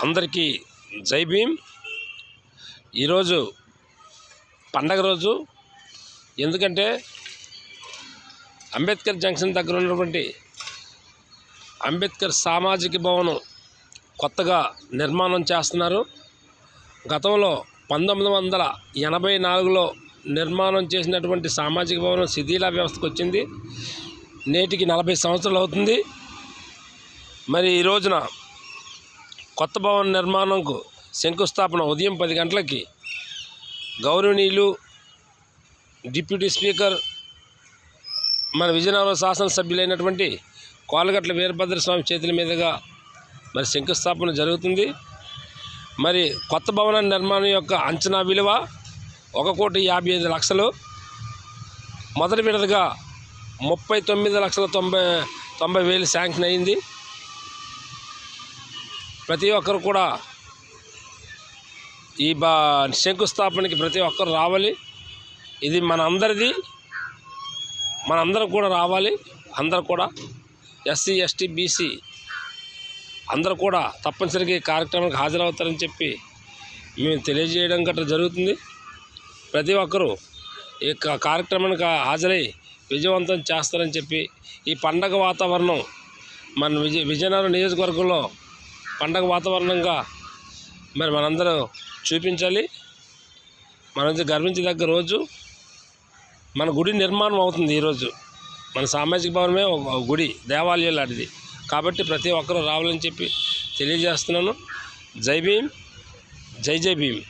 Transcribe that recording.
అందరికీ జై భీమ్. ఈరోజు పండగ రోజు. ఎందుకంటే అంబేద్కర్ జంక్షన్ దగ్గర ఉన్నటువంటి అంబేద్కర్ సామాజిక భవనం కొత్తగా నిర్మాణం చేస్తున్నారు. గతంలో 1984లో నిర్మాణం చేసినటువంటి సామాజిక భవనం శిథిల వ్యవస్థకు వచ్చింది. నేటికి 40 సంవత్సరాలు అవుతుంది. మరి ఈ రోజున కొత్త భవన నిర్మాణంకు శంకుస్థాపన ఉదయం 10 గంటలకి గౌరవనీయులు డిప్యూటీ స్పీకర్ మన విజయనగరం శాసనసభ్యులైనటువంటి కోలగట్ల వీరభద్రస్వామి చేతుల మీదుగా మరి శంకుస్థాపన జరుగుతుంది. మరి కొత్త భవన నిర్మాణం యొక్క అంచనా విలువ 1,55,00,000. మొదటి విడతగా 39,90,000 శాంక్షన్ అయింది. ప్రతి ఒక్కరు కూడా ఈ శంకుస్థాపనకి ప్రతి ఒక్కరు రావాలి. ఇది మనందరిది, మనందరం కూడా రావాలి. అందరూ కూడా ఎస్సీ ఎస్టీ బీసీ అందరూ కూడా తప్పనిసరిగా ఈ కార్యక్రమానికి హాజరవుతారని చెప్పి మేము తెలియజేయడం గట్రా జరుగుతుంది. ప్రతి ఒక్కరూ ఈ కార్యక్రమానికి హాజరై విజయవంతం చేస్తారని చెప్పి ఈ పండగ వాతావరణం మన విజయనగరం నియోజకవర్గంలో పండగ వాతావరణంగా మరి మనందరూ చూపించాలి. మన గర్వించదగ్గ రోజు. మన గుడి నిర్మాణం అవుతుంది ఈరోజు. మన సామాజిక భవనమే ఒక గుడి, దేవాలయం లాంటిది. కాబట్టి ప్రతి ఒక్కరూ రావాలని చెప్పి తెలియజేస్తున్నాను. జై భీమ్, జై జై భీమ్.